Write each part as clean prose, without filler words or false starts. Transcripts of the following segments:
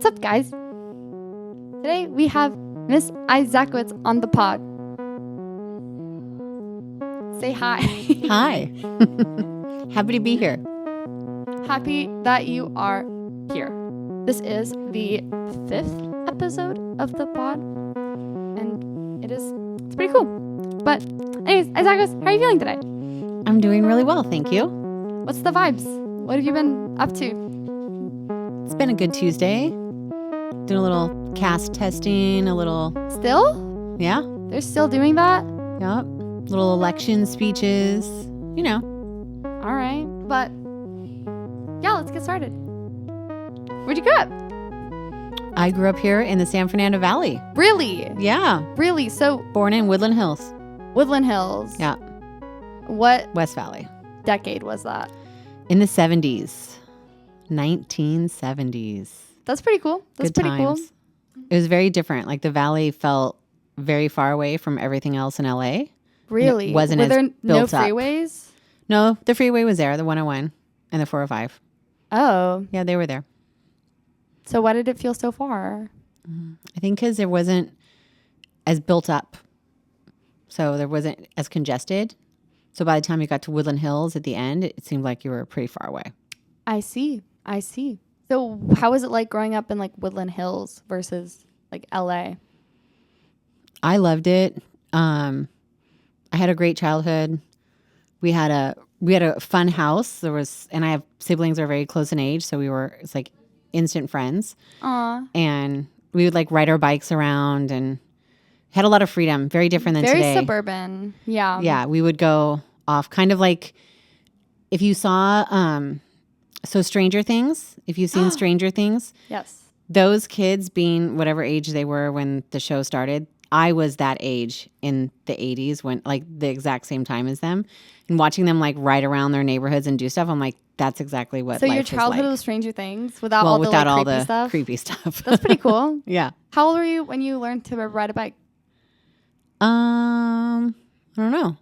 What's up, guys? Today we have Miss Izakowitz on the pod. Say hi. Hi. Happy to be here. Happy that you are here. This is the 5th episode of the pod, and it's pretty cool. But anyways, Izakowitz, how are you feeling today? I'm doing really well, thank you. What's the vibes? What have you been up to? It's been a good Tuesday. Doing a little cast testing, Still? Yeah. They're still doing that? Yep. Little election speeches, you know. All right. But yeah, let's get started. Where'd you grow up? I grew up here in the San Fernando Valley. Really? Yeah. Really? So Born in Woodland Hills. Woodland Hills. Yeah. What West Valley. decade was that? In the 70s. 1970s. That's pretty cool. That's Good pretty times. cool. It was very different. Like the valley felt very far away from everything else in LA. Really? It wasn't Were as there no built up. freeways? No, the freeway was there, the 101 and the 405. Oh. Yeah, they were there. So why did it feel so far? I think because there wasn't as built up. So there wasn't as congested. So by the time you got to Woodland Hills at the end, it seemed like you were pretty far away. I see. So how was it like growing up in like Woodland Hills versus like LA? I loved it. I had a great childhood. We had a fun house. And I have siblings that are very close in age, so it's like instant friends. Aw. And we would like ride our bikes around and had a lot of freedom. Very different than today. Very suburban. Yeah. Yeah, we would go off kind of like if you saw so Stranger Things, if you've seen Stranger Things, Yes. those kids being whatever age they were when the show started, I was that age in the 80s when like the exact same time as them, and watching them like ride around their neighborhoods and do stuff. I'm like, that's exactly what So life your was childhood like. was Stranger Things without all the creepy stuff? Creepy stuff. That's pretty cool. Yeah. How old were you when you learned to ride a bike? I don't know.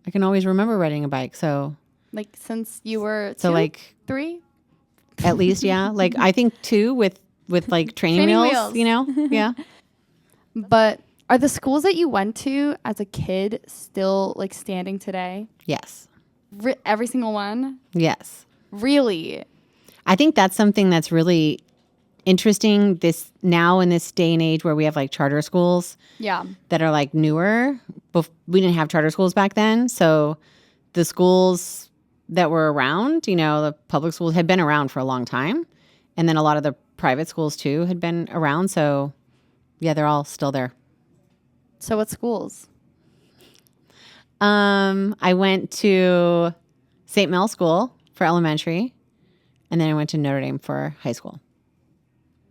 I can always remember riding a bike, so Like since you were so 2, like 3? at least, yeah. Like I think 2 with like training wheels, you know? Yeah. But are the schools that you went to as a kid still like standing today? Yes. Every single one? Yes. Really? I think that's something that's really interesting this now in this day and age where we have like charter schools Yeah. that are like newer. We didn't have charter schools back then. So the schools that were around, you know, the public schools had been around for a long time. And then a lot of the private schools too had been around. So yeah, they're all still there. So what schools? I went to St. Mel School for elementary, and then I went to Notre Dame for high school.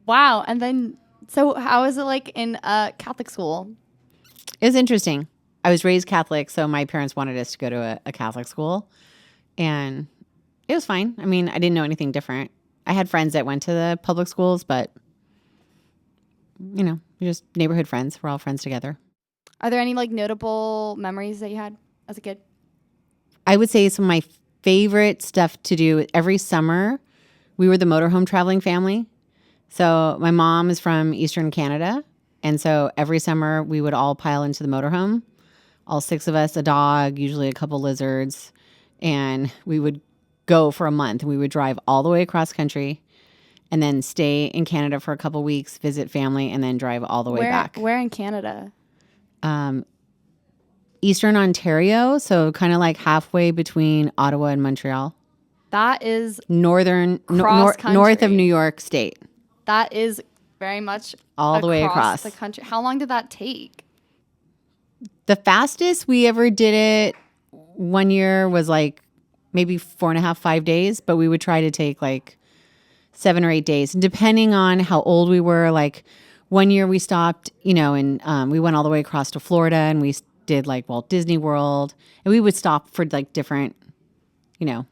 Wow. And then, so how is it like in a Catholic school? It was interesting. I was raised Catholic, so my parents wanted us to go to a Catholic school, and it was fine. I mean, I didn't know anything different. I had friends that went to the public schools, but, you know, we're just neighborhood friends. We're all friends together. Are there any like notable memories that you had as a kid? I would say some of my favorite stuff to do every summer, we were the motorhome traveling family. So my mom is from Eastern Canada. And so every summer we would all pile into the motorhome, all 6 of us, a dog, usually a couple lizards. And we would go for a month. We would drive all the way across country and then stay in Canada for a couple weeks, visit family, and then drive all the way back. Where in Canada? Eastern Ontario, so kind of like halfway between Ottawa and Montreal. That is North of New York State. That is very much all the way across the country. How long did that take? The fastest we ever did it one year was like maybe 4.5, 5 days, but we would try to take like 7 or 8 days, depending on how old we were. Like one year we stopped, you know, and we went all the way across to Florida, and we did like Walt Disney World, and we would stop for like different, you know,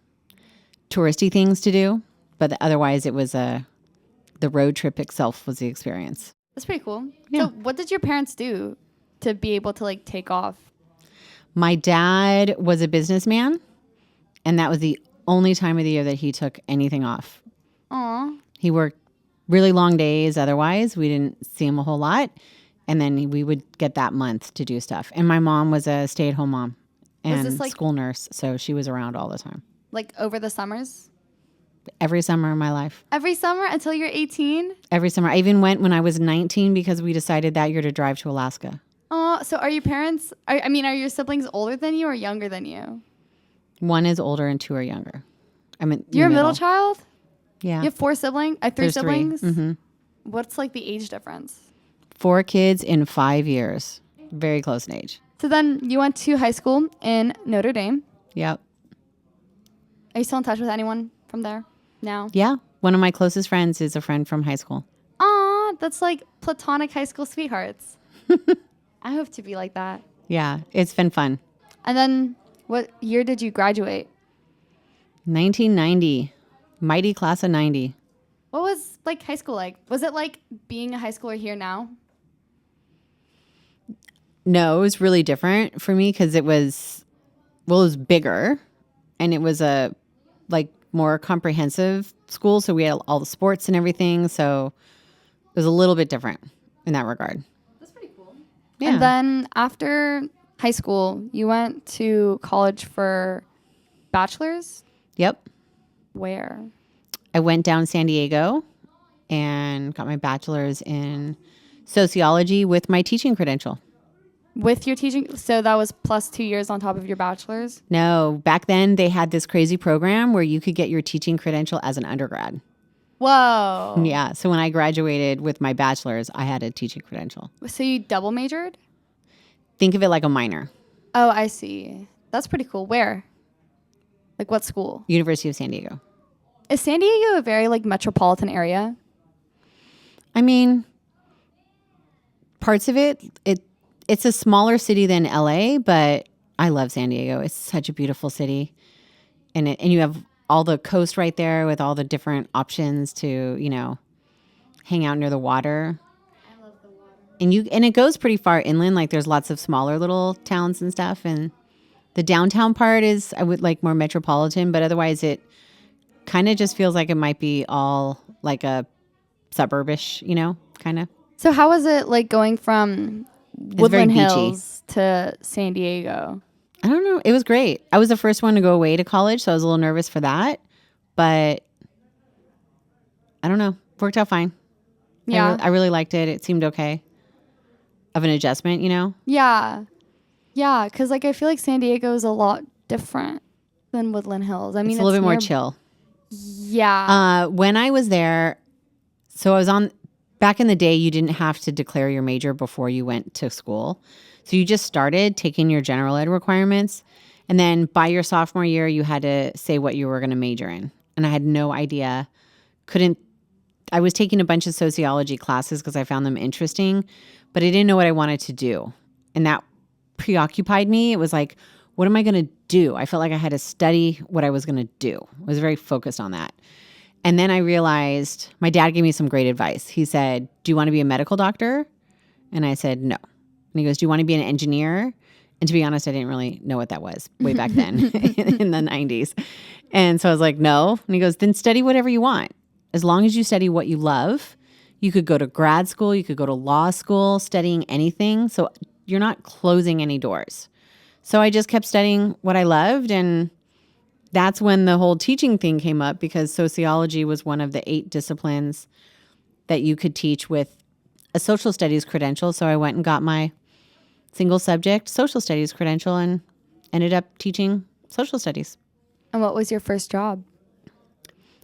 touristy things to do. But otherwise it was the road trip itself was the experience. That's pretty cool. Yeah. So what did your parents do to be able to like take off? My dad was a businessman, and that was the only time of the year that he took anything off. Aw. He worked really long days. Otherwise, we didn't see him a whole lot. And then we would get that month to do stuff. And my mom was a stay-at-home mom and school nurse. So she was around all the time. Like over the summers? Every summer of my life. Every summer until you're 18? Every summer. I even went when I was 19 because we decided that year to drive to Alaska. Oh, so are your parents, are your siblings older than you or younger than you? One is older and 2 are younger. I'm in You're a middle child? Yeah. You have 4 siblings? 3 There's siblings? 3. Mm-hmm. What's like the age difference? 4 kids in 5 years. Very close in age. So then you went to high school in Notre Dame. Yep. Are you still in touch with anyone from there now? Yeah. One of my closest friends is a friend from high school. Aw, that's like platonic high school sweethearts. I hope to be like that. Yeah. It's been fun. And then what year did you graduate? 1990. Mighty class of 90. What was like high school like? Was it like being a high schooler here now? No, it was really different for me because it was bigger and it was a like more comprehensive school. So we had all the sports and everything. So it was a little bit different in that regard. That's pretty cool. Yeah. And then after high school, you went to college for bachelor's? Yep. Where? I went down San Diego and got my bachelor's in sociology with my teaching credential. With your teaching? So that was plus 2 years on top of your bachelor's? No, back then they had this crazy program where you could get your teaching credential as an undergrad. Whoa. Yeah. So when I graduated with my bachelor's, I had a teaching credential. So you double majored? Think of it like a minor. Oh, I see. That's pretty cool. Where? Like what school? University of San Diego. Is San Diego a very like metropolitan area? I mean, parts of it's a smaller city than LA, but I love San Diego. It's such a beautiful city. And you have all the coast right there with all the different options to, hang out near the water. I love the water. And it goes pretty far inland. Like there's lots of smaller little towns and stuff. And the downtown part is, I would like more metropolitan, but otherwise it kind of just feels like it might be all like a suburbish, kind of. So how was it like going from Woodland Hills to San Diego? I don't know. It was great. I was the first one to go away to college, so I was a little nervous for that. But I don't know. Worked out fine. Yeah. I really liked it. It seemed okay. Of an adjustment, Yeah. Yeah, because like I feel like San Diego is a lot different than Woodland Hills. I mean, it's a little bit more chill. Yeah. When I was there, so I was back in the day, you didn't have to declare your major before you went to school. So you just started taking your general ed requirements. And then by your sophomore year, you had to say what you were going to major in. And I had no idea. I was taking a bunch of sociology classes because I found them interesting, but I didn't know what I wanted to do. And that preoccupied me. It was like, what am I going to do? I felt like I had to study what I was going to do. I was very focused on that. And then I realized my dad gave me some great advice. He said, do you want to be a medical doctor? And I said, no. And he goes, do you want to be an engineer? And to be honest, I didn't really know what that was way back then in the 90s. And so I was like, no. And he goes, then study whatever you want. As long as you study what you love, you could go to grad school, you could go to law school, studying anything. So you're not closing any doors. So I just kept studying what I loved. And that's when the whole teaching thing came up, because sociology was one of the 8 disciplines that you could teach with a social studies credential. So I went and got my single subject social studies credential and ended up teaching social studies. And what was your first job?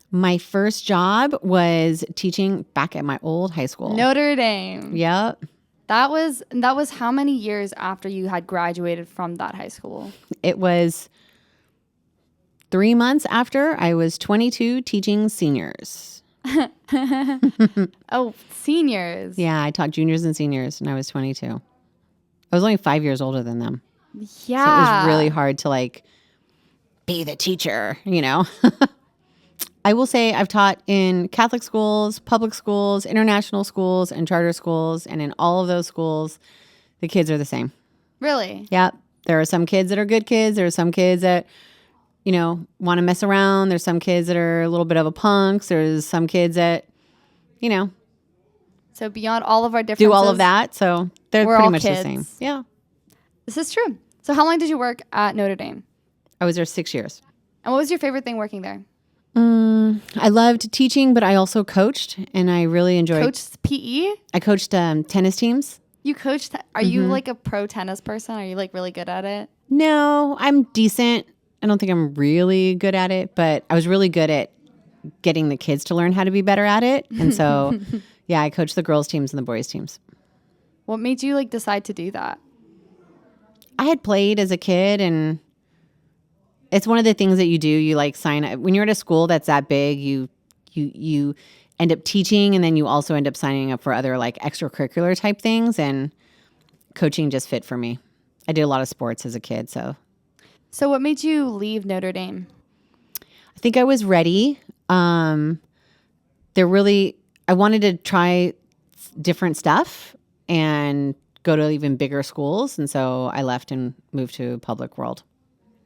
My first job was teaching back at my old high school. Notre Dame. Yep. That was how many years after you had graduated from that high school? It was 3 months after I was 22 teaching seniors. Oh, seniors. Yeah, I taught juniors and seniors, and I was 22. I was only 5 years older than them. Yeah. So it was really hard to like be the teacher, I will say I've taught in Catholic schools, public schools, international schools, and charter schools. And in all of those schools, the kids are the same. Really? Yeah. There are some kids that are good kids. There are some kids that, want to mess around. There's some kids that are a little bit of a punks. There's some kids that, you know, So beyond all of our differences, do all of that. So they're we're pretty all much kids. the same. Yeah. This is true. So how long did you work at Notre Dame? I was there 6 years. And what was your favorite thing working there? I loved teaching, but I also coached, and I really enjoyed. Coached PE? I coached tennis teams. You coached? Are you like a pro tennis person? Are you like really good at it? No, I'm decent. I don't think I'm really good at it, but I was really good at getting the kids to learn how to be better at it. And so, yeah, I coached the girls' teams and the boys' teams. What made you like decide to do that? I had played as a kid, and it's one of the things that you do. You like sign up when you're at a school that's that big. You end up teaching, and then you also end up signing up for other like extracurricular type things. And coaching just fit for me. I did a lot of sports as a kid, so. So what made you leave Notre Dame? I think I was ready. I wanted to try different stuff and go to even bigger schools. And so I left and moved to public world.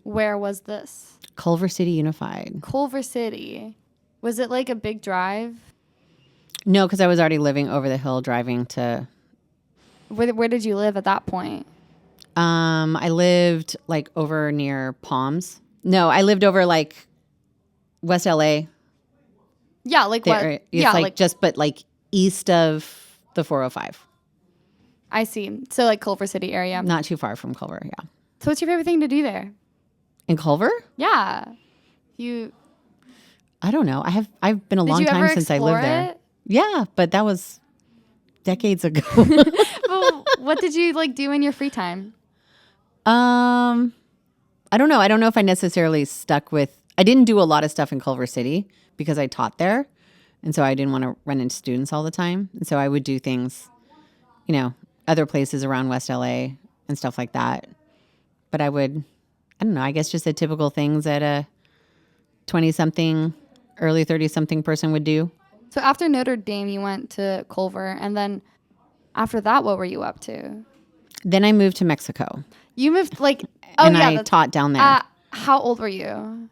Where was this? Culver City Unified. Culver City. Was it like a big drive? No, because I was already living over the hill driving to. Where did you live at that point? I lived like over near Palms. No, I lived over like West LA. Yeah, like what? It's yeah, like just but like east of the 405. I see. So like Culver City area. Not too far from Culver, yeah. So what's your favorite thing to do there? In Culver? Yeah. I don't know. I've been a Did long you time ever since I lived there. it? Yeah, but that was decades ago. Well, what did you like do in your free time? I don't know. I don't know if I necessarily stuck with. I didn't do a lot of stuff in Culver City because I taught there, and so I didn't want to run into students all the time. And so I would do things, other places around West LA and stuff like that. But I don't know. I guess just the typical things that a 20-something, early 30-something person would do. So after Notre Dame, you went to Culver, and then after that, what were you up to? Then I moved to Mexico. You moved like, I taught down there. How old were you?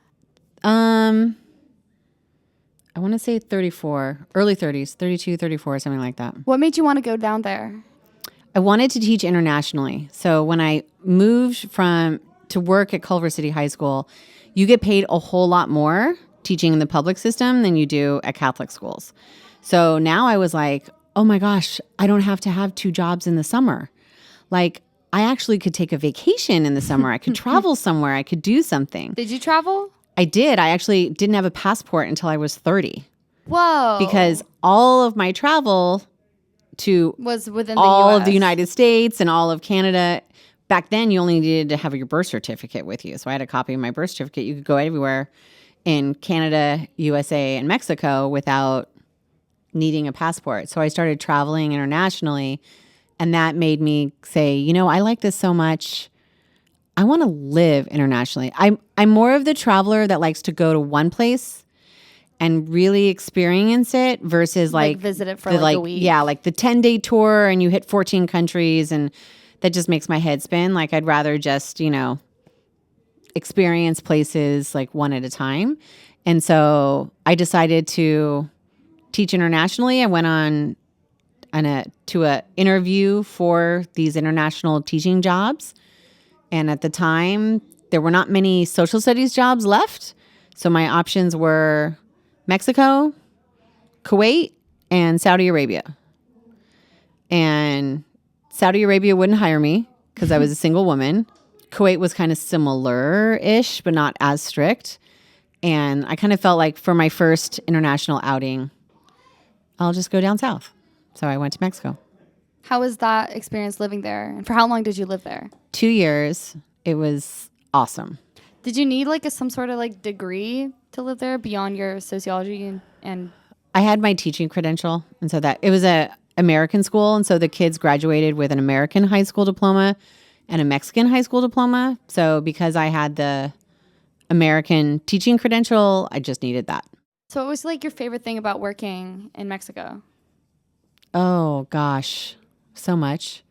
I want to say 34, early 30s, 32, 34, something like that. What made you want to go down there? I wanted to teach internationally. So when I moved to work at Culver City High School, you get paid a whole lot more teaching in the public system than you do at Catholic schools. So now I was like, oh my gosh, I don't have to have 2 jobs in the summer. Like, I actually could take a vacation in the summer. I could travel somewhere. I could do something. Did you travel? I did. I actually didn't have a passport until I was 30. Whoa. Because all of my travel was within the all US. of the United States and all of Canada. Back then, you only needed to have your birth certificate with you. So I had a copy of my birth certificate. You could go everywhere in Canada, USA, and Mexico without needing a passport. So I started traveling internationally, and that made me say, I like this so much. I want to live internationally. I'm more of the traveler that likes to go to one place and really experience it versus like visit it for like a week. Yeah, like the 10-day tour and you hit 14 countries, and that just makes my head spin. Like I'd rather just, experience places like one at a time. And so I decided to teach internationally. I went to a interview for these international teaching jobs. And at the time, there were not many social studies jobs left. So my options were Mexico, Kuwait, and Saudi Arabia. And Saudi Arabia wouldn't hire me because I was a single woman. Kuwait was kind of similar-ish, but not as strict. And I kind of felt like for my first international outing, I'll just go down south. So I went to Mexico. How was that experience living there? And for how long did you live there? 2 years. It was awesome. Did you need like some sort of like degree to live there beyond your sociology and I had my teaching credential, and so that it was a American school, and so the kids graduated with an American high school diploma and a Mexican high school diploma. So because I had the American teaching credential, I just needed that. So what was like your favorite thing about working in Mexico? Oh gosh, so much.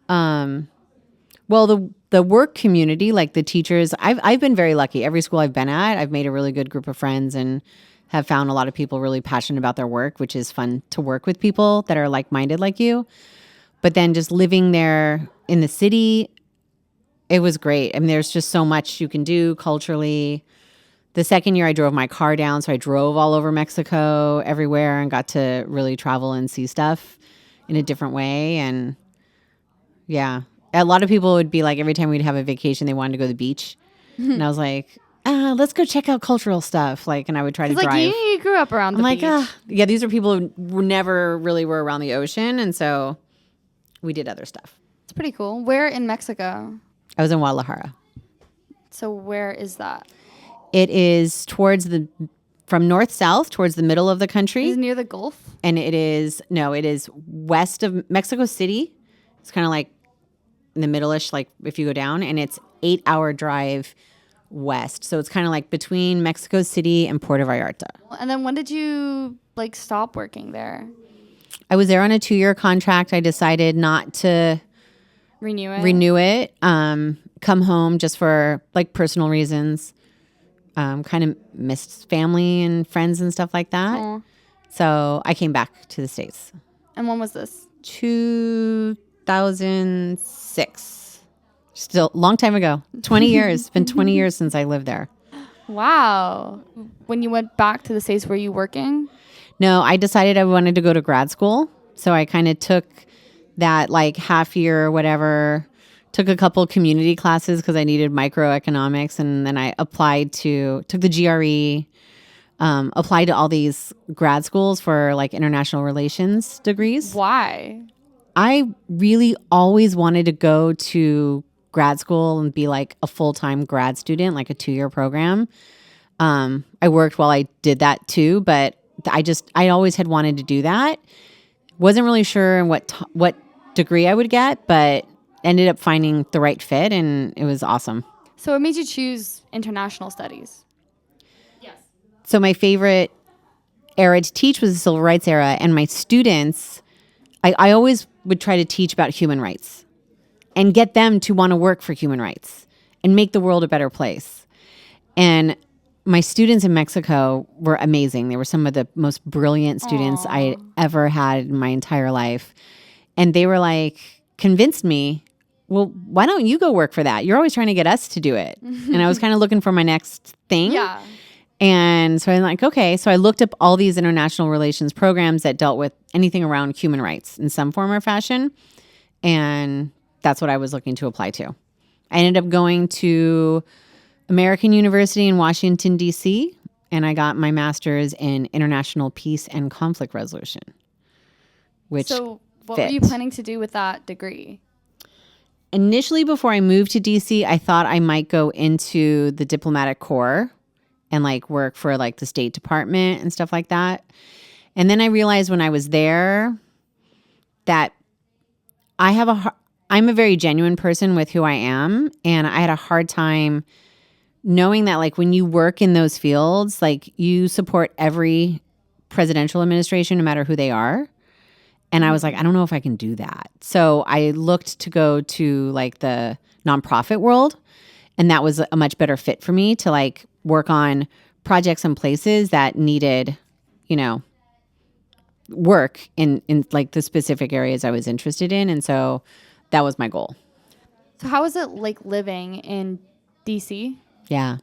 Well, the work community, like the teachers, I've been very lucky. Every school I've been at, I've made a really good group of friends and have found a lot of people really passionate about their work, which is fun to work with people that are like-minded like you. But then just living there in the city, it was great. I mean, there's just so much you can do culturally. The second year I drove my car down, so I drove all over Mexico, everywhere, and got to really travel and see stuff in a different way. And yeah, a lot of people would be like, every time we'd have a vacation, they wanted to go to the beach. And I was like, let's go check out cultural stuff. Like, and I would try to drive. Like you grew up around the beach. Yeah, these are people who never really were around the ocean. And so we did other stuff. It's pretty cool. Where in Mexico? I was in Guadalajara. So where is that? It is from north-south towards the middle of the country. Is it near the Gulf? And it is west of Mexico City. It's kind of like in the middle-ish, like if you go down, and it's 8-hour drive west. So it's kind of like between Mexico City and Puerto Vallarta. And then when did you like stop working there? I was there on a 2-year contract. I decided not to renew it. Come home just for like personal reasons. Kind of missed family and friends and stuff like that. Aww. So I came back to the States. And when was this? 2006. Still long time ago. 20 years. It's been 20 years since I lived there. Wow. When you went back to the States, were you working? No, I decided I wanted to go to grad school. So I kind of took that like half year or whatever, took a couple community classes because I needed microeconomics. And then I took the GRE, applied to all these grad schools for like international relations degrees. Why? I really always wanted to go to grad school and be like a full-time grad student, like a 2-year program. I worked while I did that too, but I always had wanted to do that. Wasn't really sure what degree I would get, but ended up finding the right fit, and it was awesome. So what made you choose international studies? Yes. So my favorite era to teach was the civil rights era, and my students, I always would try to teach about human rights and get them to want to work for human rights and make the world a better place. And my students in Mexico were amazing. They were some of the most brilliant students I ever had in my entire life. And they were like, convinced me, well, why don't you go work for that? You're always trying to get us to do it. And I was kind of looking for my next thing. Yeah. And so I'm like, okay. So I looked up all these international relations programs that dealt with anything around human rights in some form or fashion. And that's what I was looking to apply to. I ended up going to American University in Washington, D.C., and I got my master's in international peace and conflict resolution, So what were you planning to do with that degree? Initially, before I moved to D.C., I thought I might go into the diplomatic corps and like work for like the State Department and stuff like that. And then I realized when I was there that I'm a very genuine person with who I am, and I had a hard time knowing that like when you work in those fields, like you support every presidential administration, no matter who they are. And I was like, I don't know if I can do that. So I looked to go to like the nonprofit world, and that was a much better fit for me to like work on projects and places that needed, work in like the specific areas I was interested in. And so that was my goal. So how was it like living in DC? Yeah.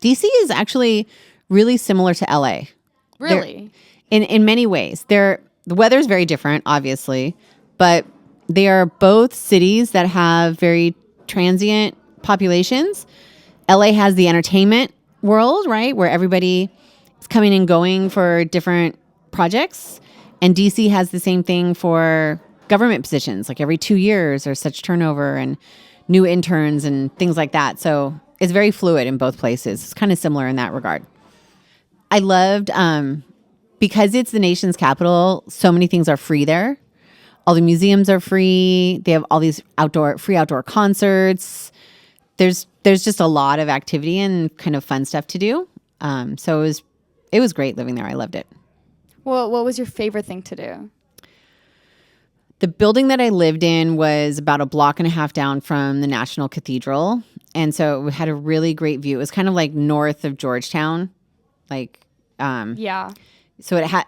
DC is actually really similar to LA. Really? In many ways. The weather's very different, obviously, but they are both cities that have very transient populations. LA has the entertainment world, right, where everybody is coming and going for different projects. And DC has the same thing for government positions. Like every 2 years there's such turnover and new interns and things like that. So it's very fluid in both places. It's kind of similar in that regard. I loved, because it's the nation's capital, so many things are free there. All the museums are free. They have all these free outdoor concerts. There's just a lot of activity and kind of fun stuff to do. So it was great living there. I loved it. Well, what was your favorite thing to do? The building that I lived in was about a block and a half down from the National Cathedral. And so it had a really great view. It was kind of like north of Georgetown, like Yeah. So it had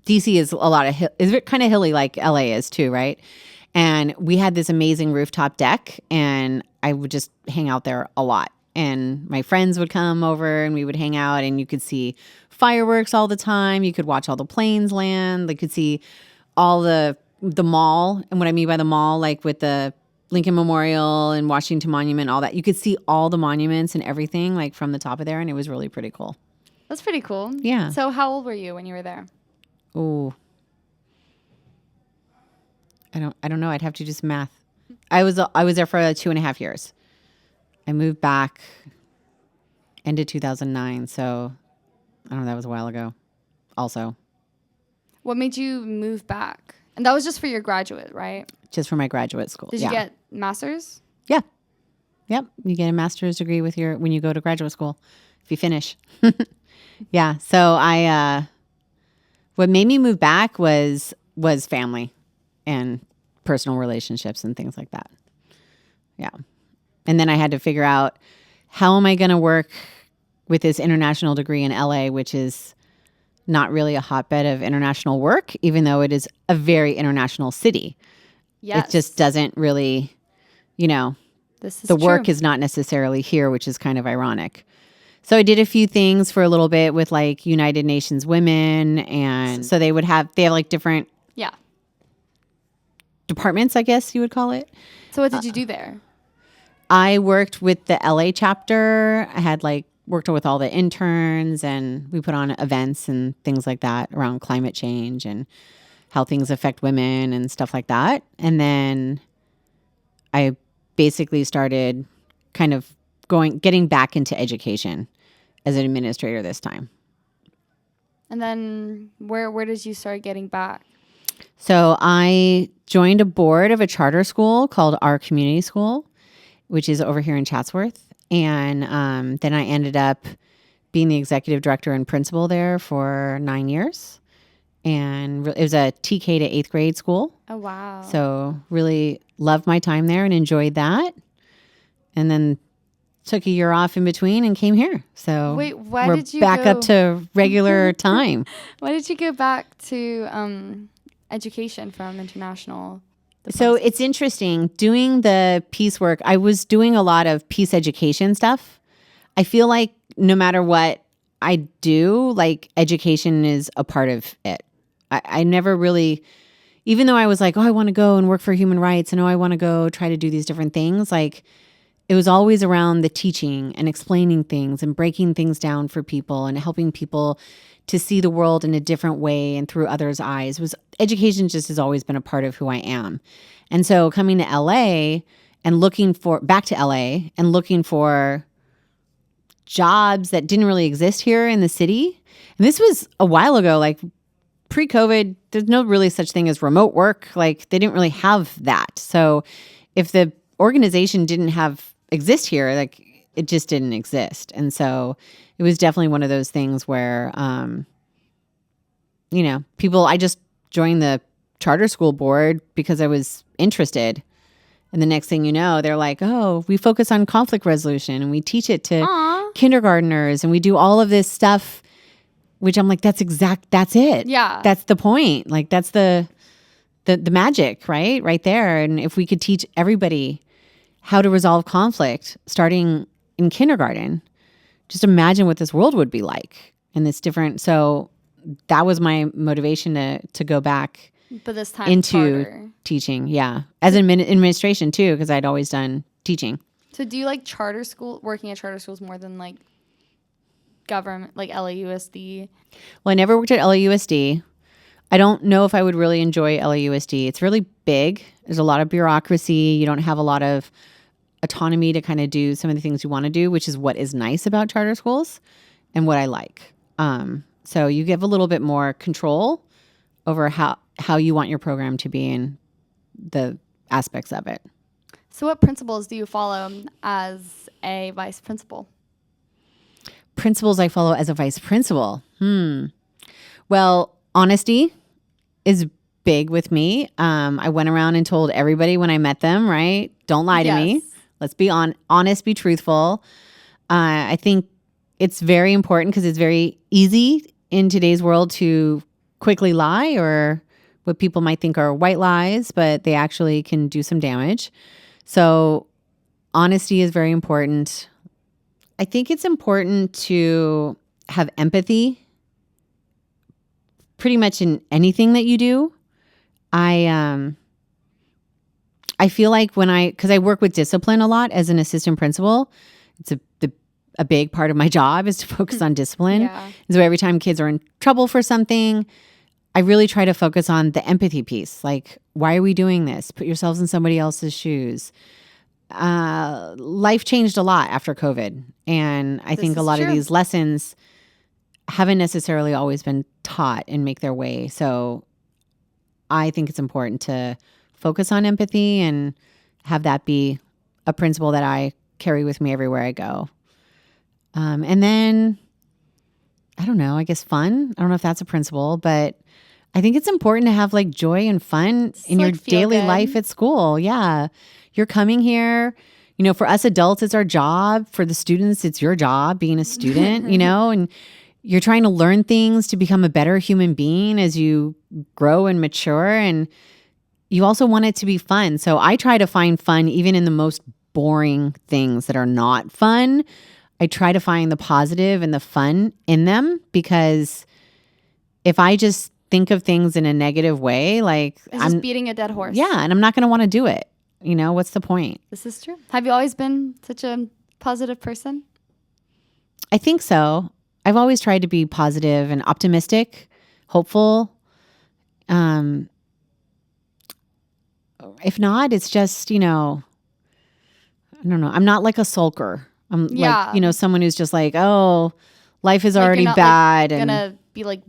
DC is a lot of is kind of hilly like LA is too, right? And we had this amazing rooftop deck, and I would just hang out there a lot. And my friends would come over, and we would hang out, and you could see fireworks all the time. You could watch all the planes land. You could see all the mall, and what I mean by the mall, like with the Lincoln Memorial and Washington Monument, all that. You could see all the monuments and everything like from the top of there, and it was really pretty cool. That's pretty cool. Yeah. So how old were you when you were there? Oh, I don't know. I'd have to do some math. I was there for 2.5 years. I moved back end of 2009, so I don't know. That was a while ago. Also, What made you move back? And that was just for your graduate, right? just for my graduate school. Did you get master's? Yeah. Yep. You get a master's degree with when you go to graduate school, if you finish. Yeah. So what made me move back was family and personal relationships and things like that. Yeah. And then I had to figure out, how am I going to work with this international degree in LA, which is not really a hotbed of international work, even though it is a very international city. Yes. It just doesn't really, the work is not necessarily here, which is kind of ironic. So I did a few things for a little bit with like United Nations Women. And so they have like different departments, I guess you would call it. So what did you do there? I worked with the LA chapter. I had worked with all the interns, and we put on events and things like that around climate change and how things affect women and stuff like that. And then I basically started kind of getting back into education as an administrator this time. And then where did you start getting back? So I joined a board of a charter school called Our Community School, which is over here in Chatsworth. And then I ended up being the executive director and principal there for 9 years. And it was a TK to 8th grade school. Oh, wow. So really loved my time there and enjoyed that. And then took a year off in between and came here. So wait, why we're did you back up to regular time. Why did you go back to education from international? So it's interesting doing the peace work. I was doing a lot of peace education stuff. I feel like no matter what I do, like education is a part of it. I never really, even though I was like, oh, I want to go and work for human rights, and oh, I want to go try to do these different things. Like it was always around the teaching and explaining things and breaking things down for people and helping people to see the world in a different way and through others' eyes. Education just has always been a part of who I am. And so coming to LA and back to LA and looking for jobs that didn't really exist here in the city. And this was a while ago, like pre-COVID, there's no really such thing as remote work. Like they didn't really have that. So if the organization didn't exist here, like it just didn't exist. And so it was definitely one of those things where, I just joined the charter school board because I was interested. And the next thing you know, they're like, oh, we focus on conflict resolution and we teach it to kindergartners and we do all of this stuff, which I'm like, that's it. Yeah. That's the point. Like that's the magic, right? Right there. And if we could teach everybody how to resolve conflict starting in kindergarten, just imagine what this world would be like. And it's different. So that was my motivation to go back but this time into teaching. Yeah. As an administration too, because I'd always done teaching. So do you like working at charter schools more than like government, like LAUSD? Well, I never worked at LAUSD. I don't know if I would really enjoy LAUSD. It's really big. There's a lot of bureaucracy. You don't have a lot of autonomy to kind of do some of the things you want to do, which is what is nice about charter schools and what I like. So you give a little bit more control over how you want your program to be and the aspects of it. So what principles do you follow as a vice principal? Principles I follow as a vice principal? Well, honesty is big with me. I went around and told everybody when I met them, right? Don't lie to me. Let's be honest, be truthful. I think it's very important because it's very easy in today's world to quickly lie, or what people might think are white lies, but they actually can do some damage. So honesty is very important. I think it's important to have empathy pretty much in anything that you do. I feel like because I work with discipline a lot as an assistant principal, it's a big part of my job is to focus on discipline. Yeah. So every time kids are in trouble for something, I really try to focus on the empathy piece. Like, why are we doing this? Put yourselves in somebody else's shoes. Life changed a lot after COVID. And I think a lot of these lessons haven't necessarily always been taught and make their way. So I think it's important to focus on empathy and have that be a principle that I carry with me everywhere I go. And then, I don't know, I guess fun. I don't know if that's a principle, but I think it's important to have like joy and fun in your daily life at school. Yeah. You're coming here, for us adults, it's our job. For the students, it's your job being a student, and you're trying to learn things to become a better human being as you grow and mature. And you also want it to be fun. So I try to find fun even in the most boring things that are not fun. I try to find the positive and the fun in them, because if I just think of things in a negative way, like it's just beating a dead horse. Yeah, and I'm not going to want to do it. What's the point? This is true. Have you always been such a positive person? I think so. I've always tried to be positive and optimistic, hopeful. If not, it's just, I don't know. I'm not like a sulker. I'm like, someone who's just like, oh, life is already bad. Like, gonna be like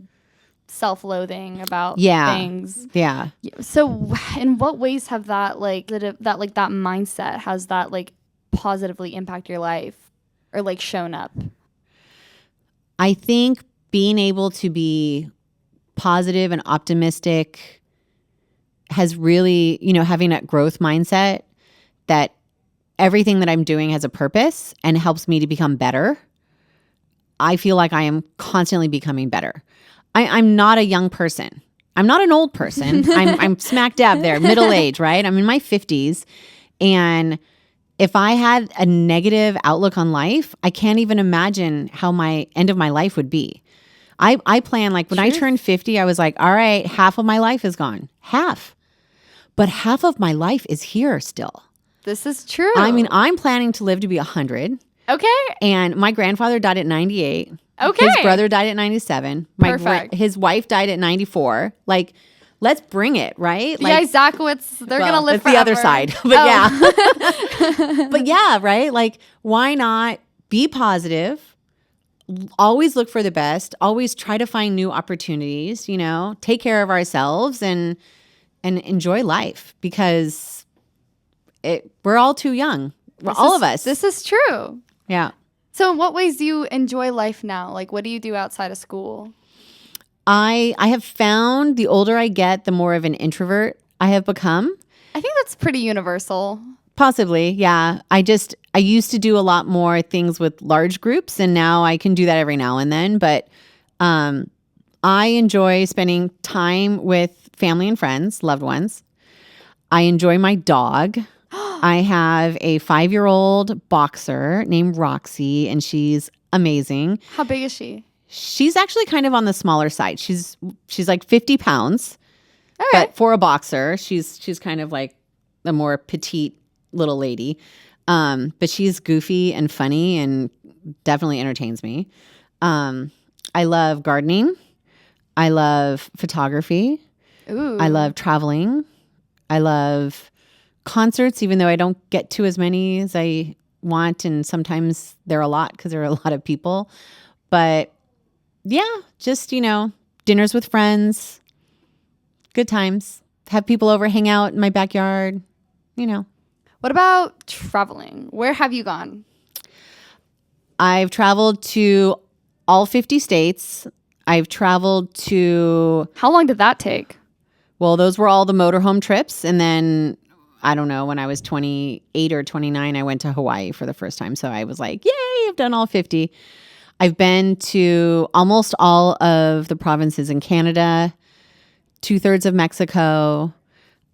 self-loathing about things. Yeah. So in what ways have that mindset, has that like positively impact your life or like shown up? I think being able to be positive and optimistic has really, having that growth mindset that everything that I'm doing has a purpose and helps me to become better. I feel like I am constantly becoming better. I'm not a young person. I'm not an old person. I'm smack dab there, middle age, right? I'm in my 50s. And if I had a negative outlook on life, I can't even imagine how my end of my life would be. I plan, like when I turned 50, I was like, all right, half of my life is gone. Half. But half of my life is here still. This is true. I mean, I'm planning to live to be 100. Okay. And my grandfather died at 98. Okay. His brother died at 97. Perfect. His wife died at 94. Like, let's bring it, right? The like, Izakowitz, they're going to live forever. That's the other side. But yeah. But yeah, right? Like, why not be positive? Always look for the best. Always try to find new opportunities, take care of ourselves and enjoy life, because we're all too young. All of us. This is true. Yeah. So in what ways do you enjoy life now? Like, what do you do outside of school? I have found the older I get, the more of an introvert I have become. I think that's pretty universal. Possibly, yeah. I used to do a lot more things with large groups, and now I can do that every now and then. But I enjoy spending time with family and friends, loved ones. I enjoy my dog. I have a 5-year-old boxer named Roxy, and she's amazing. How big is she? She's actually kind of on the smaller side. She's like 50 pounds. All right. But for a boxer, she's kind of like a more petite little lady. But she's goofy and funny and definitely entertains me. I love gardening. I love photography. Ooh. I love traveling. I love concerts, even though I don't get to as many as I want. And sometimes they're a lot because there are a lot of people. But yeah, just, dinners with friends, good times, have people over, hang out in my backyard, What about traveling? Where have you gone? I've traveled to all 50 states. I've traveled to... How long did that take? Well, those were all the motorhome trips. And then, I don't know, when I was 28 or 29, I went to Hawaii for the first time. So I was like, yay, I've done all 50. I've been to almost all of the provinces in Canada, 2/3 of Mexico.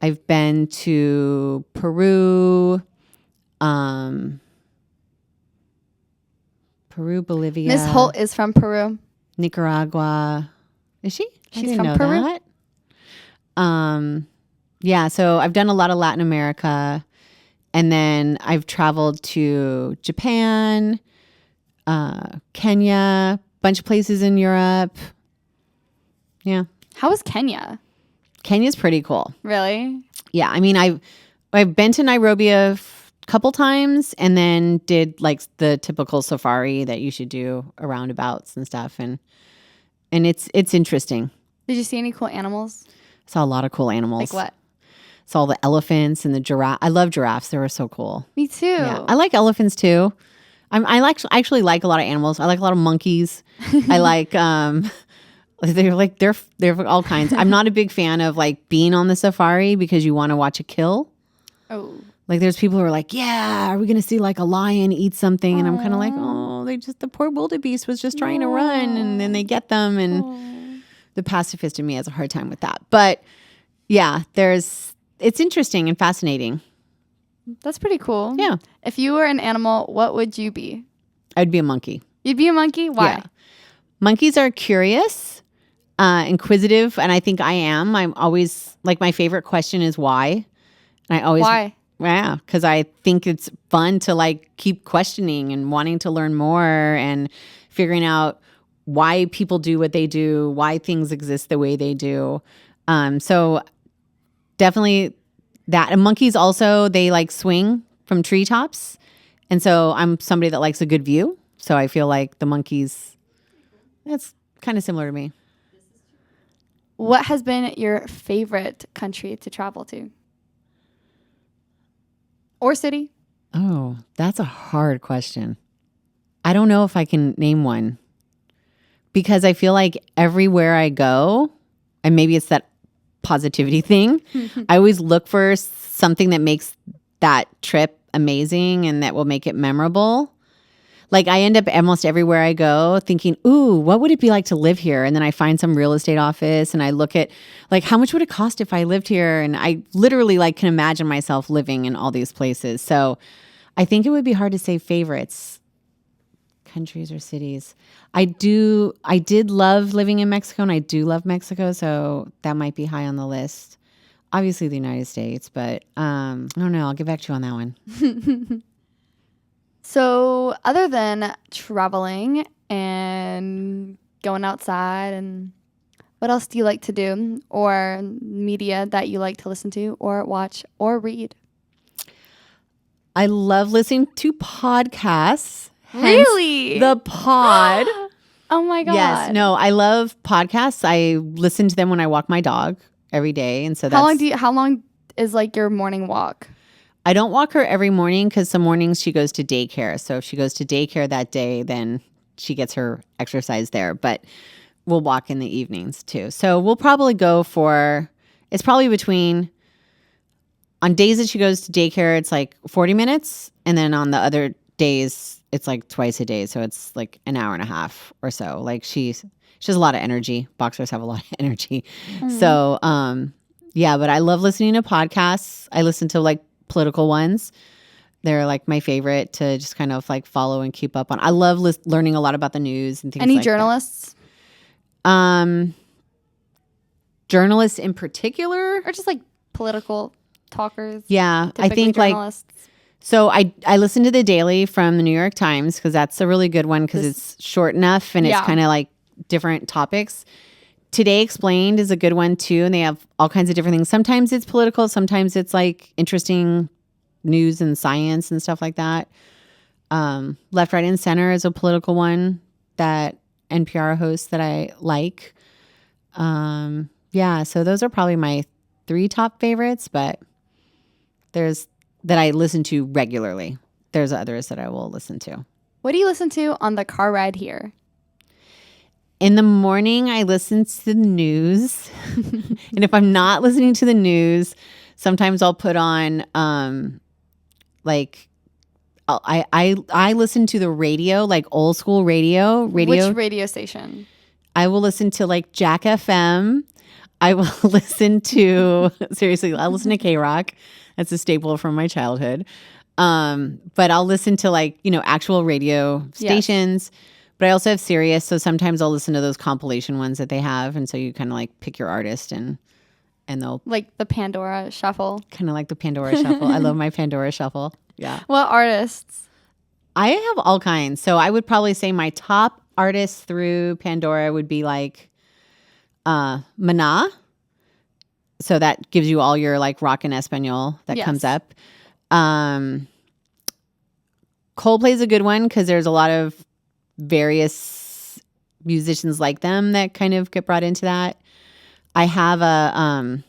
I've been to Peru, Bolivia. Miss Holt is from Peru. Nicaragua. Is she? She's from Peru. That. Yeah, so I've done a lot of Latin America. And then I've traveled to Japan, Kenya, bunch of places in Europe. Yeah. How was Kenya? Kenya's pretty cool. Really? Yeah. I mean, I've been to Nairobi a couple times and then did like the typical safari that you should do, around abouts and stuff. And it's interesting. Did you see any cool animals? Saw a lot of cool animals. Like what? Saw the elephants and the giraffe. I love giraffes. They were so cool. Me too. Yeah. I like elephants too. I actually like a lot of animals. I like a lot of monkeys. I like they're all kinds. I'm not a big fan of like being on the safari because you want to watch a kill. Oh. Like there's people who are like, yeah, are we gonna see like a lion eat something? And I'm kind of like, oh, the poor wildebeest was just trying to run, and then they get them, and the pacifist in me has a hard time with that. But yeah, it's interesting and fascinating. That's pretty cool. Yeah. If you were an animal, what would you be? I'd be a monkey. You'd be a monkey? Why? Yeah. Monkeys are curious, inquisitive, and I think I am. I'm always like, my favorite question is why. And I always Why? Yeah, because I think it's fun to like keep questioning and wanting to learn more and figuring out why people do what they do, why things exist the way they do. So definitely that. And monkeys also, they like swing from treetops. And so I'm somebody that likes a good view. So I feel like the monkeys, that's kind of similar to me. What has been your favorite country to travel to? Or city? Oh, that's a hard question. I don't know if I can name one, because I feel like everywhere I go, and maybe it's that positivity thing, I always look for something that makes that trip amazing and that will make it memorable. Like I end up almost everywhere I go thinking, ooh, what would it be like to live here? And then I find some real estate office and I look at like, how much would it cost if I lived here? And I literally like can imagine myself living in all these places. So I think it would be hard to say favorites, countries or cities. I did love living in Mexico, and I do love Mexico. So that might be high on the list. Obviously the United States, but I don't know. I'll get back to you on that one. So other than traveling and going outside, and what else do you like to do, or media that you like to listen to or watch or read? I love listening to podcasts. Really? The pod. Oh my God. Yes. No, I love podcasts. I listen to them when I walk my dog every day. And so how long is like your morning walk? I don't walk her every morning because some mornings she goes to daycare. So if she goes to daycare that day, then she gets her exercise there. But we'll walk in the evenings too. So we'll probably it's probably between, on days that she goes to daycare, it's like 40 minutes. And then on the other days, it's like twice a day. So it's like an hour and a half or so. Like she has a lot of energy. Boxers have a lot of energy. Mm-hmm. So, yeah, but I love listening to podcasts. I listen to like political ones. They're like my favorite to just kind of like follow and keep up on. I love learning a lot about the news and things. Any like journalists? Journalists in particular, or just like political talkers? Yeah, I think journalists. Like so. I listen to the Daily from the New York Times because that's a really good one because it's short enough and it's kind of like different topics. Today Explained is a good one too, and they have all kinds of different things. Sometimes it's political, sometimes it's like interesting news and science and stuff like that. Left, Right, and Center is a political one that NPR hosts that I like. Yeah, so those are probably my 3 top favorites, but there's that I listen to regularly. There's others that I will listen to. What do you listen to on the car ride here? In the morning, I listen to the news. And if I'm not listening to the news, sometimes I'll put on like I listen to the radio, like old school radio. Which radio station? I will listen to like Jack FM. I will listen to seriously. I listen to K Rock. That's a staple from my childhood. But I'll listen to like actual radio stations. Yes. But I also have Sirius, so sometimes I'll listen to those compilation ones that they have, and so you kind of like pick your artist and they'll like the Pandora Shuffle. Kind of like the Pandora Shuffle. I love my Pandora Shuffle. Yeah. What artists? I have all kinds. So I would probably say my top artists through Pandora would be like Maná. So that gives you all your like rock and Espanol that comes up. Coldplay's a good one because there's a lot of various musicians like them that kind of get brought into that. I have a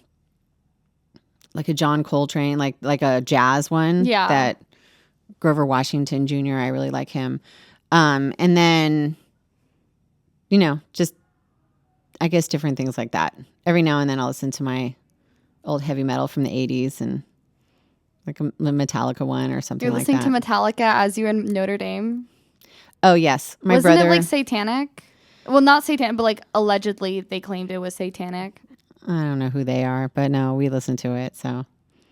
like a John Coltrane, like a jazz one. Yeah. That Grover Washington Jr. I really like him. And then just I guess different things like that. Every now and then I'll listen to my old heavy metal from the 80s and like a Metallica one or something like that. You're listening to Metallica as you're in Notre Dame? Oh, yes. My Wasn't brother. it like satanic? Well, not satanic, but like allegedly they claimed it was satanic. I don't know who they are, but no, we listened to it. So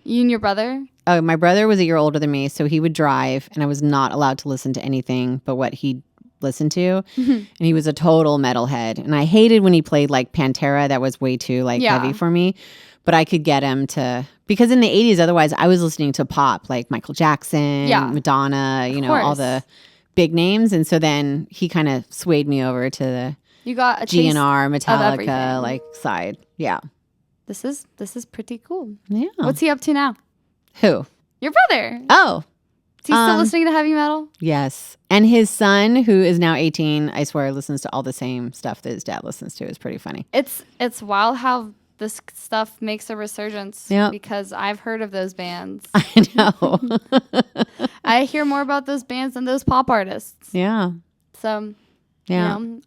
you and your brother? Oh, my brother was a year older than me, so he would drive, and I was not allowed to listen to anything but what he listened to. And he was a total metalhead, and I hated when he played like Pantera. That was way too heavy for me. But I could get him to, because in the 80s, otherwise I was listening to pop like Michael Jackson, Madonna, all the big names. And so then he kind of swayed me over to the you got a GNR, Metallica like side. Yeah. This is pretty cool. Yeah. What's he up to now? Who? Your brother. Oh. Is he still listening to heavy metal? Yes. And his son, who is now 18, I swear listens to all the same stuff that his dad listens to. It's pretty funny. It's wild how this stuff makes a resurgence because I've heard of those bands. I know. I hear more about those bands than those pop artists. Yeah. So,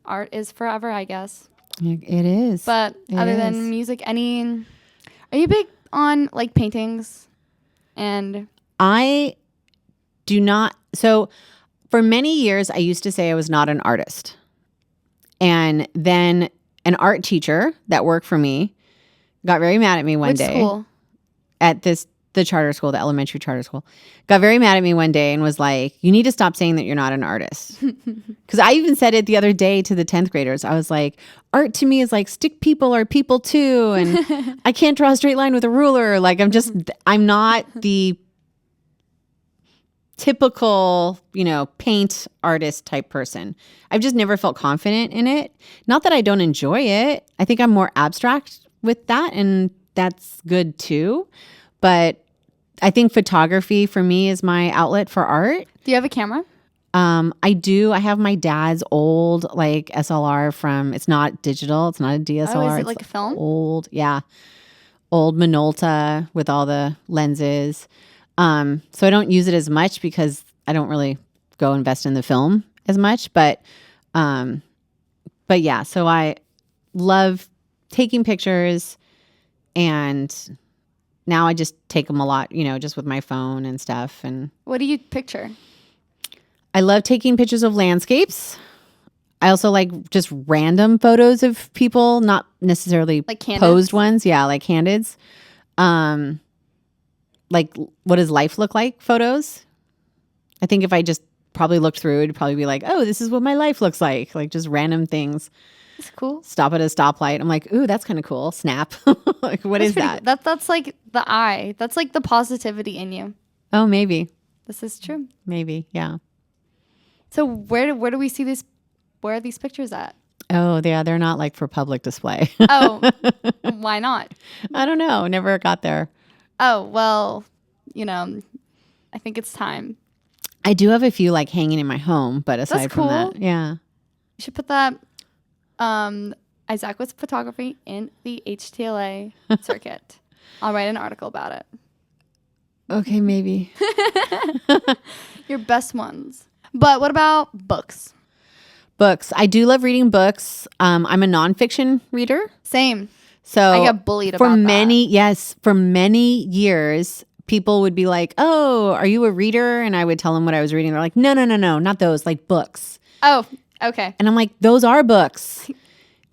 art is forever, I guess. It is. But other than music, are you big on like paintings? And I do not. So for many years, I used to say I was not an artist. And then an art teacher that worked for me got very mad at me one day. School? At the charter school, the elementary charter school. Got very mad at me one day and was like, you need to stop saying that you're not an artist. Because I even said it the other day to the 10th graders. I was like, art to me is like stick people are people too. And I can't draw a straight line with a ruler. Like I'm not the typical, paint artist type person. I've just never felt confident in it. Not that I don't enjoy it. I think I'm more abstract with that, and that's good too. But I think photography for me is my outlet for art. Do you have a camera? I do. I have my dad's old like SLR from, it's not digital. It's not a DSLR. Oh, is it it's like a film? Old, yeah. Old Minolta with all the lenses. So I don't use it as much because I don't really go invest in the film as much. But yeah, so I love taking pictures, and now I just take them a lot, just with my phone and stuff. And what do you picture? I love taking pictures of landscapes. I also like just random photos of people, not necessarily like posed ones. Yeah, like candids. Like what does life look like photos. I think if I just probably looked through, it'd probably be like, oh, this is what my life looks like just random things. That's cool. Stop at a stoplight. I'm like, ooh, that's kind of cool. Snap. Like, what is that? Cool. That's like the eye. That's like the positivity in you. Oh, maybe. This is true. Maybe, yeah. So where do we see this? Where are these pictures at? Oh, yeah, they're not like for public display. Oh, why not? I don't know. Never got there. Oh, well, I think it's time. I do have a few like hanging in my home, but aside That's cool. from that, yeah. You should put that Izakowitz photography in the HTLA circuit. I'll write an article about it. Okay, maybe. Your best ones. But what about books? Books. I do love reading books. I'm a nonfiction reader. Same. So I got bullied about for many years, people would be like, "Oh, are you a reader?" And I would tell them what I was reading. They're like, "No, not those, like books." Oh, okay. And I'm like, "Those are books."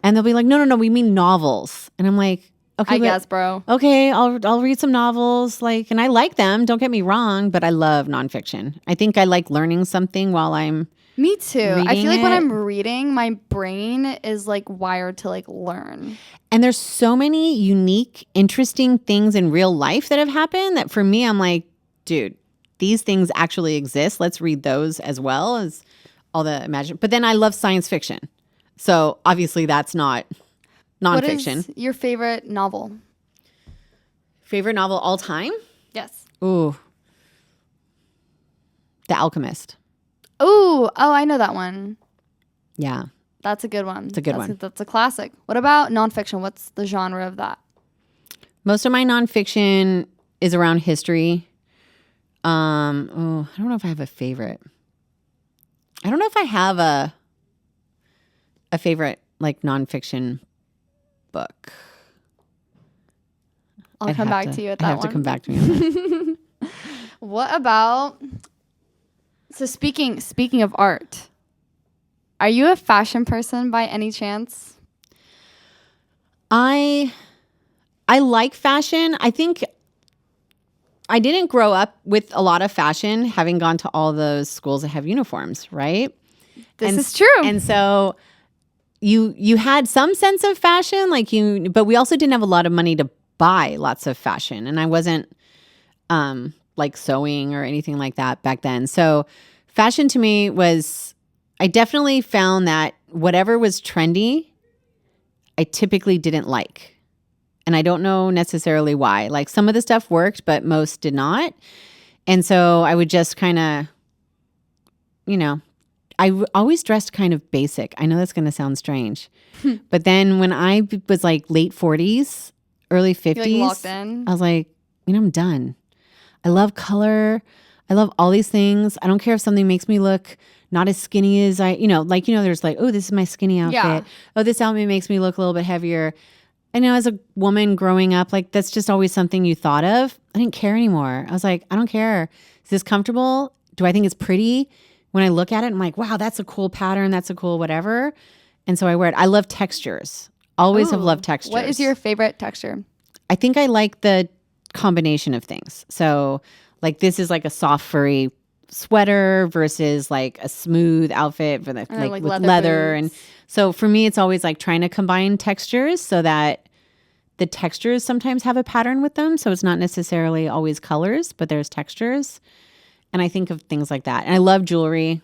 And they'll be like, "No, we mean novels." And I'm like, "Okay, I guess, bro. Okay, I'll read some novels, like, and I like them. Don't get me wrong, but I love nonfiction. I think I like learning something while I'm Me too. I feel like when it. I'm reading, my brain is like wired to like learn. And there's so many unique, interesting things in real life that have happened that for me, I'm like, dude, these things actually exist. Let's read those as well as all the imagine. But then I love science fiction. So obviously that's not nonfiction. What is your favorite novel? Favorite novel all time? Yes. Ooh. The Alchemist. Oh, I know that one. Yeah. That's a good one. It's a good one. That's a classic. What about nonfiction? What's the genre of that? Most of my nonfiction is around history. I don't know if I have a favorite. I don't know if I have a favorite like nonfiction book. I'll come back to you at that one. I have to come back to me on that. What about... So speaking of art, are you a fashion person by any chance? I like fashion. I think I didn't grow up with a lot of fashion, having gone to all those schools that have uniforms, right? This is true. And so you had some sense of fashion, but we also didn't have a lot of money to buy lots of fashion, and I wasn't like sewing or anything like that back then. So fashion to me was, I definitely found that whatever was trendy, I typically didn't like. And I don't know necessarily why. Like some of the stuff worked, but most did not. And so I would just kind of, I always dressed kind of basic. I know that's going to sound strange. But then when I was like late 40s, early 50s, you like locked in? I was like, I'm done. I love color. I love all these things. I don't care if something makes me look not as skinny as there's like, oh, this is my skinny outfit. Yeah. Oh, this outfit makes me look a little bit heavier. I know as a woman growing up, like that's just always something you thought of. I didn't care anymore. I was like, I don't care. Is this comfortable? Do I think it's pretty? When I look at it, I'm like, wow, that's a cool pattern. That's a cool whatever. And so I wear it. I love textures. Always have loved textures. What is your favorite texture? I think I like the combination of things. So like this is like a soft furry sweater versus like a smooth outfit for the like with leather. And so for me, it's always like trying to combine textures so that the textures sometimes have a pattern with them. So it's not necessarily always colors, but there's textures. And I think of things like that. And I love jewelry.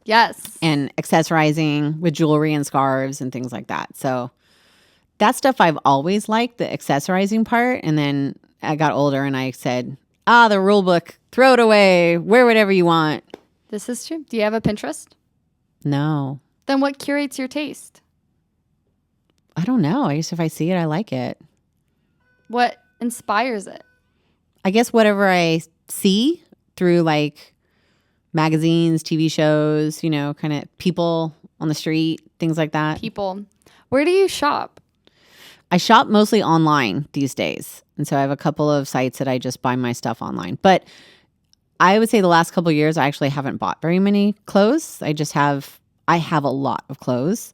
Yes. And accessorizing with jewelry and scarves and things like that. So that stuff I've always liked, the accessorizing part. And then I got older and I said, the rule book, throw it away, wear whatever you want. This is true. Do you have a Pinterest? No. Then what curates your taste? I don't know. I guess if I see it, I like it. What inspires it? I guess whatever I see through like magazines, TV shows, kind of people on the street, things like that. People. Where do you shop? I shop mostly online these days. And so I have a couple of sites that I just buy my stuff online. But I would say the last couple of years, I actually haven't bought very many clothes. I have a lot of clothes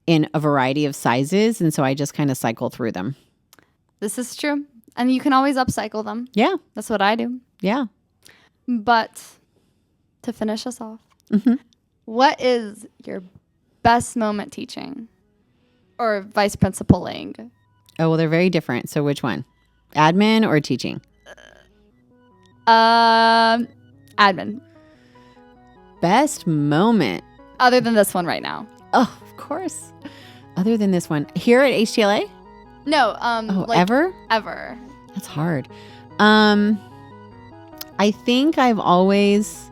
in a variety of sizes. And so I just kind of cycle through them. This is true. And you can always upcycle them. Yeah. That's what I do. Yeah. But to finish us off, what is your best moment teaching or vice principaling? Oh, well, they're very different. So which one? Admin or teaching? Admin. Best moment. Other than this one right now. Oh, of course. Other than this one. Here at HTLA? No. Ever? Ever. That's hard. I think I've always,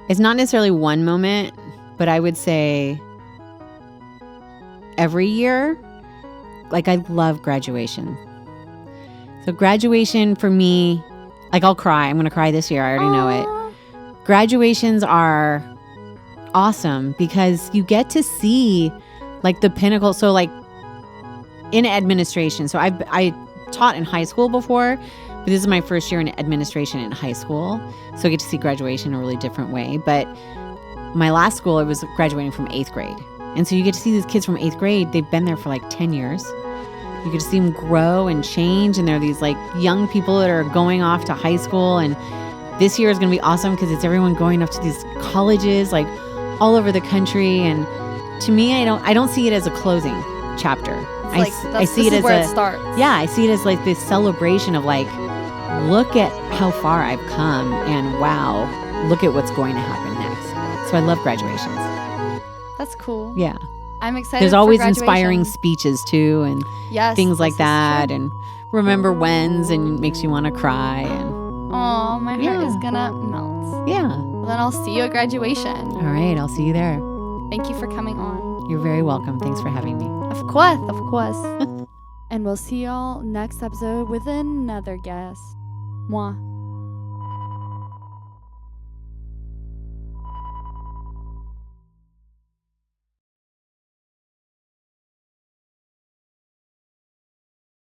it's not necessarily one moment, but I would say every year, like I love graduation. So graduation for me, like I'll cry. I'm going to cry this year. I already know it. Graduations are awesome because you get to see like the pinnacle. So like in administration, so I taught in high school before, But this is my first year in administration in high school. So I get to see graduation in a really different way. But my last school, I was graduating from 8th grade. And so you get to see these kids from 8th grade. They've been there for like 10 years. You get to see them grow and change. And they're these like young people that are going off to high school. And this year is going to be awesome because it's everyone going off to these colleges like all over the country. And to me, I don't see it as a closing chapter. I see it as where it starts. Yeah, I see it as like this celebration of like, look at how far I've come and wow, look at what's going to happen next. So I love graduations. That's cool. Yeah. I'm excited. There's for always graduation. inspiring speeches too and things like that and remember whens and makes you want to cry and oh, my heart is gonna melt. Yeah. Well, then I'll see you at graduation. All right, I'll see you there. Thank you for coming on. You're very welcome. Thanks for having me. Of course. And we'll see y'all next episode with another guest. Mwah.